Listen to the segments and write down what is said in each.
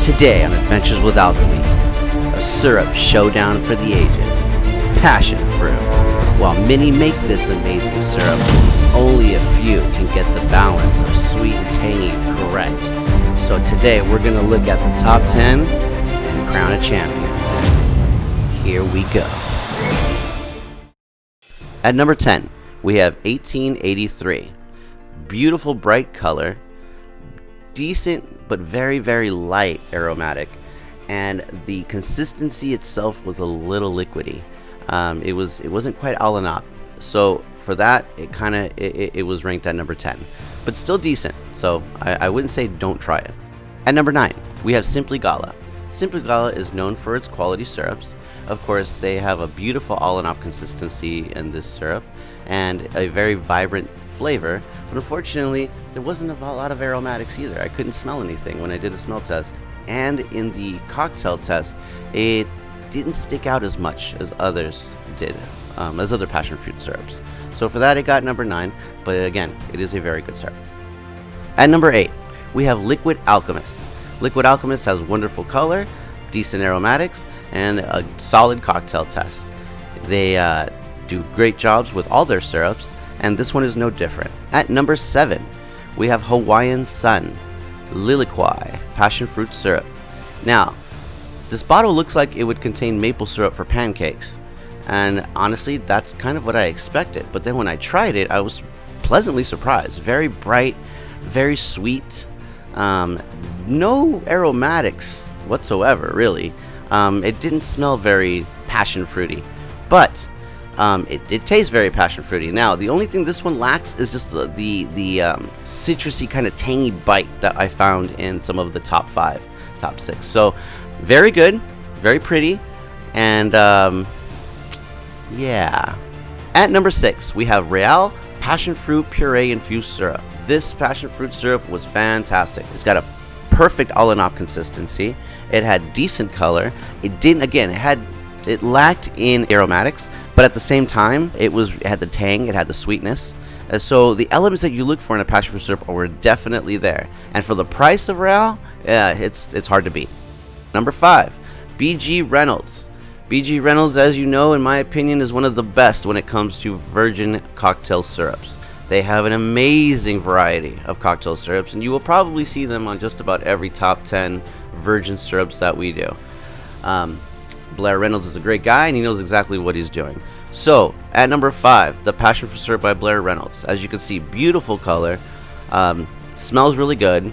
Today on Adventures with Alchemy, a syrup showdown for the ages, passion fruit. While many make this amazing syrup, only a few can get the balance of sweet and tangy correct. So today we're going to look at the top 10 and crown a champion. Here we go. At number 10, we have 1883. Beautiful bright color, decent but very, very light aromatic, and the consistency itself was a little liquidy. It wasn't quite all in up, so for that it was ranked at number 10, but still decent. So I wouldn't say don't try it. At number 9, we have Simply Gala. Simply Gala is known for its quality syrups. Of course, they have a beautiful all-in-up consistency in this syrup and a very vibrant flavor, but unfortunately there wasn't a lot of aromatics either. I couldn't smell anything when I did a smell test, and in the cocktail test it didn't stick out as much as others did, as other passion fruit syrups. So for that it got number 9, but again, it is a very good syrup. At number 8, we have Liquid Alchemist. Liquid Alchemist has wonderful color, decent aromatics, and a solid cocktail test. They do great jobs with all their syrups, and this one is no different. At number 7, we have Hawaiian Sun Lilikoi Passion Fruit Syrup. Now, this bottle looks like it would contain maple syrup for pancakes, and honestly, that's kind of what I expected. But then when I tried it, I was pleasantly surprised. Very bright, very sweet, no aromatics whatsoever, really. It didn't smell very passion fruity, but it tastes very passion fruity. Now, the only thing this one lacks is just the citrusy kind of tangy bite that I found in some of the top 6. So, very good, very pretty, and yeah. At number 6, we have Real Passion Fruit Puree Infused Syrup. This passion fruit syrup was fantastic. It's got a perfect all-in-up consistency. It had decent color. It lacked in aromatics, but at the same time, it had the tang, it had the sweetness. So the elements that you look for in a passion fruit syrup were definitely there. And for the price of Real, it's hard to beat. Number 5, BG Reynolds. BG Reynolds, as you know, in my opinion, is one of the best when it comes to virgin cocktail syrups. They have an amazing variety of cocktail syrups, and you will probably see them on just about every top 10 virgin syrups that we do. Blair Reynolds is a great guy, and he knows exactly what he's doing. So, at number 5, the Passion Fruit Syrup by Blair Reynolds. As you can see, beautiful color, smells really good,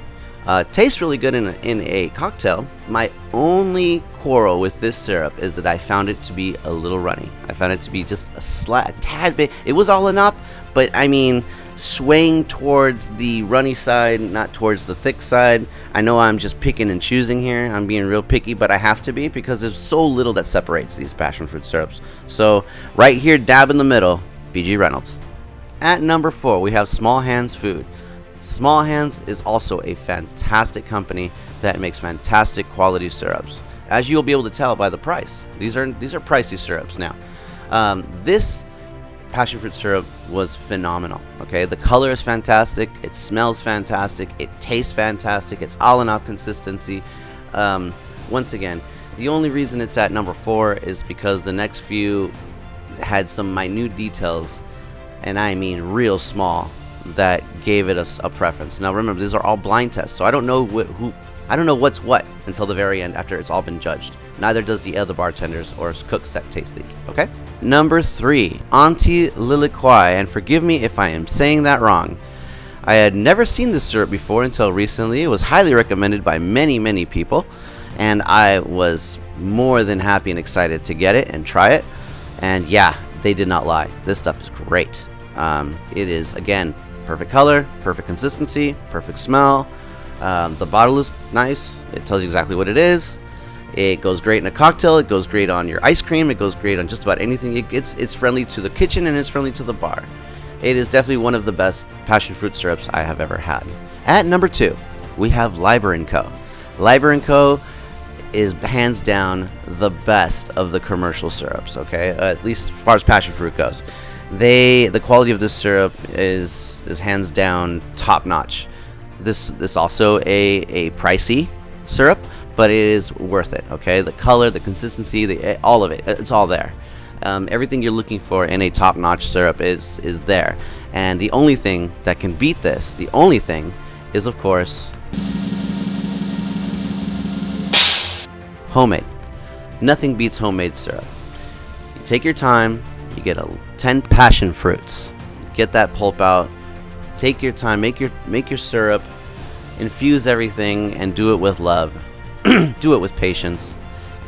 tastes really good in a cocktail. My only quarrel with this syrup is that I found it to be a little runny. I found it to be just a tad bit. It was all in up, but I mean, swaying towards the runny side, not towards the thick side. I know I'm just picking and choosing here. I'm being real picky, but I have to be because there's so little that separates these passion fruit syrups. So right here, dab in the middle, BG Reynolds. At number 4, we have Small Hands Food. Small Hands is also a fantastic company that makes fantastic quality syrups, as you'll be able to tell by the price. These are pricey syrups. Now, this passion fruit syrup was phenomenal. Okay, the color is fantastic, it smells fantastic, it tastes fantastic, it's all in up consistency. Once again, the only reason it's at number 4 is because the next few had some minute details, and I mean real small, that gave it a preference. Now remember, these are all blind tests, so I don't know what's what until the very end after it's all been judged. Neither does the other bartenders or cooks that taste these. Okay. Number 3, Auntie Lilikoi, and forgive me if I am saying that wrong. I had never seen this syrup before until recently. It was highly recommended by many people, and I was more than happy and excited to get it and try it. And yeah, they did not lie. This stuff is great. It is, again, perfect color, perfect consistency, perfect smell. The bottle is nice. It tells you exactly what it is. It goes great in a cocktail. It goes great on your ice cream. It goes great on just about anything. It's friendly to the kitchen, and it's friendly to the bar. It is definitely one of the best passion fruit syrups I have ever had. At number 2, we have Liber & Co. Liber & Co. is hands down the best of the commercial syrups, okay? At least as far as passion fruit goes. The quality of this syrup is hands down top notch. This also a pricey syrup, but it is worth it. Okay, the color, the consistency, all of it, it's all there. Everything you're looking for in a top-notch syrup is there. And the only thing that can beat this, the only thing, is of course homemade. Nothing beats homemade syrup. You take your time, you get 10 passion fruits, get that pulp out, take your time, make your syrup, infuse everything, and do it with love. Do it with patience,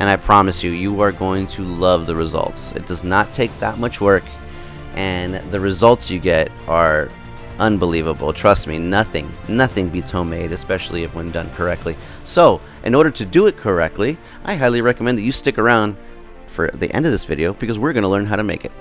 and I promise you, you are going to love the results. It does not take that much work, and the results you get are unbelievable. Trust me, nothing beats homemade, especially if when done correctly. So, in order to do it correctly, I highly recommend that you stick around for the end of this video, because we're going to learn how to make it.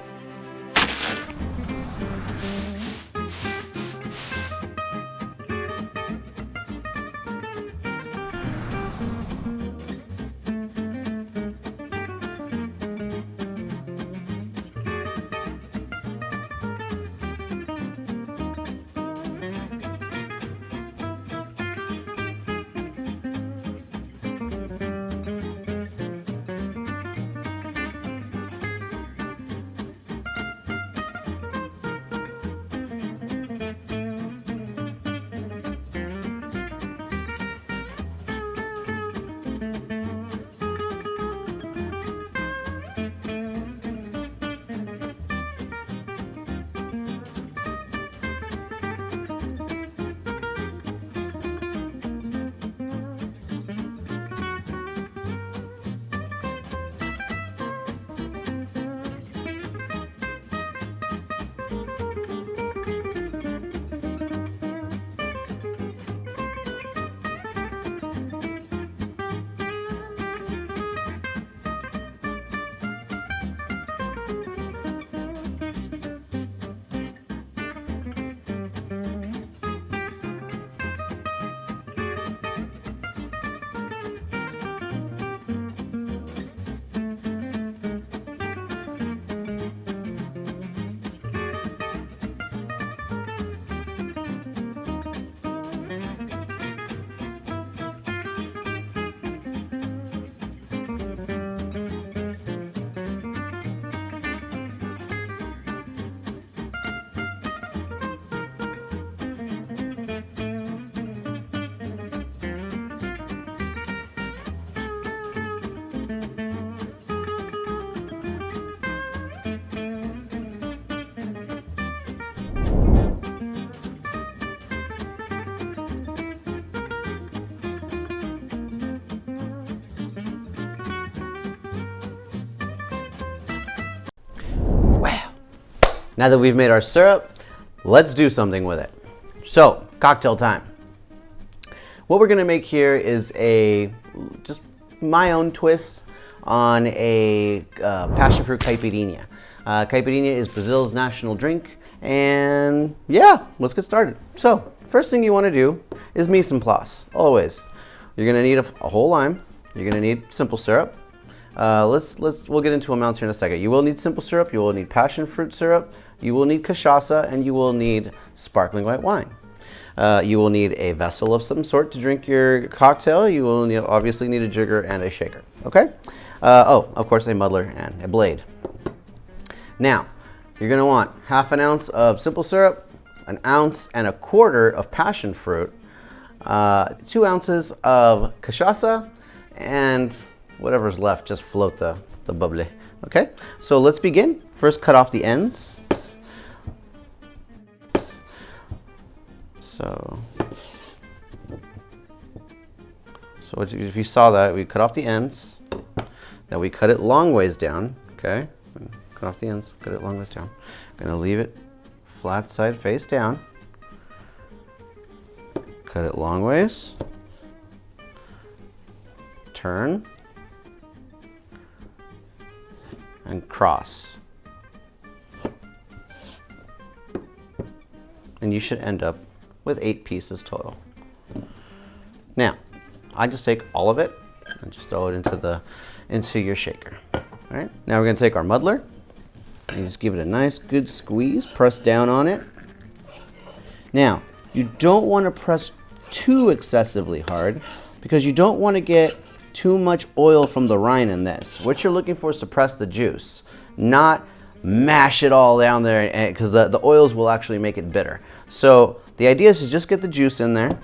Now that we've made our syrup, let's do something with it. So, cocktail time. What we're gonna make here is just my own twist on a passion fruit caipirinha. Caipirinha is Brazil's national drink, and yeah, let's get started. So, first thing you wanna do is mise en place, always. You're gonna need a whole lime, you're gonna need simple syrup. We'll get into amounts here in a second. You will need simple syrup, you will need passion fruit syrup, you will need cachaça, and you will need sparkling white wine. You will need a vessel of some sort to drink your cocktail. You will obviously need a jigger and a shaker, okay? Of course, a muddler and a blade. Now, you're gonna want 1/2 ounce of simple syrup, 1 ounce and 1/4 of passion fruit, 2 ounces of cachaça, and whatever's left, just float the bubbly, okay? So let's begin. First, cut off the ends. So if you saw that, we cut off the ends. Then we cut it long ways down, okay? Cut off the ends, cut it long ways down. Gonna leave it flat side face down. Cut it long ways. Turn. And cross. And you should end up with 8 pieces total. Now, I just take all of it and just throw it into your shaker. All right. Now we're gonna take our muddler and just give it a nice good squeeze. Press down on it. Now, you don't want to press too excessively hard because you don't want to get too much oil from the rind in this. What you're looking for is suppress the juice, not mash it all down there, because the oils will actually make it bitter. So the idea is to just get the juice in there.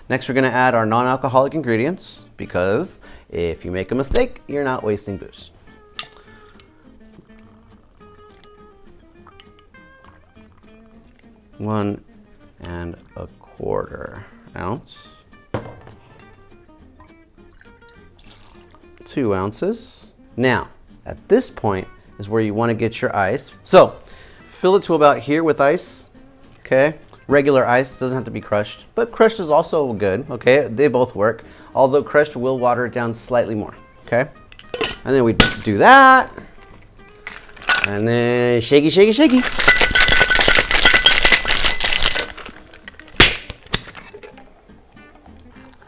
Next, we're going to add our non-alcoholic ingredients, because if you make a mistake, you're not wasting booze. One and a quarter ounce. 2 ounces. Now, at this point is where you want to get your ice. So, fill it to about here with ice, okay? Regular ice, doesn't have to be crushed, but crushed is also good, okay? They both work, although crushed will water it down slightly more, okay? And then we do that, and then shaky, shaky, shaky.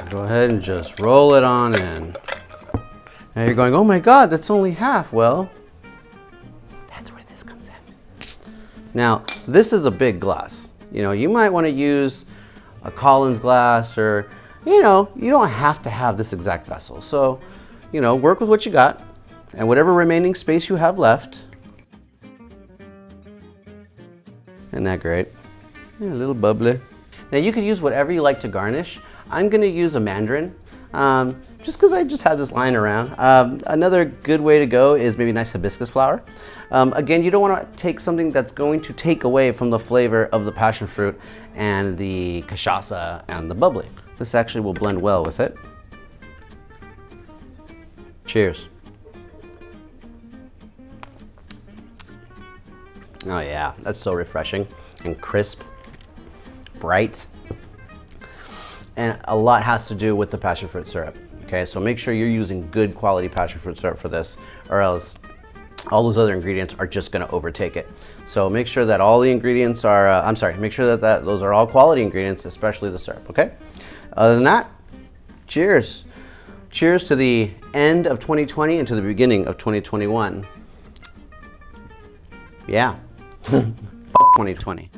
Go ahead and just roll it on in. Now you're going, oh my God, that's only half. Well, that's where this comes in. Now, this is a big glass. You know, you might want to use a Collins glass, or, you know, you don't have to have this exact vessel. So, you know, work with what you got and whatever remaining space you have left. Isn't that great? Yeah, a little bubbly. Now you could use whatever you like to garnish. I'm going to use a mandarin, just because I just have this lying around. Another good way to go is maybe nice hibiscus flower. Again, you don't want to take something that's going to take away from the flavor of the passion fruit and the cachaça and the bubbly. This actually will blend well with it. Cheers. Oh yeah, that's so refreshing and crisp, bright. And a lot has to do with the passion fruit syrup. Okay, so make sure you're using good quality passion fruit syrup for this, or else all those other ingredients are just going to overtake it. So make sure that all the ingredients are, make sure that those are all quality ingredients, especially the syrup, okay? Other than that, cheers. Cheers to the end of 2020 and to the beginning of 2021. Yeah, fuck 2020.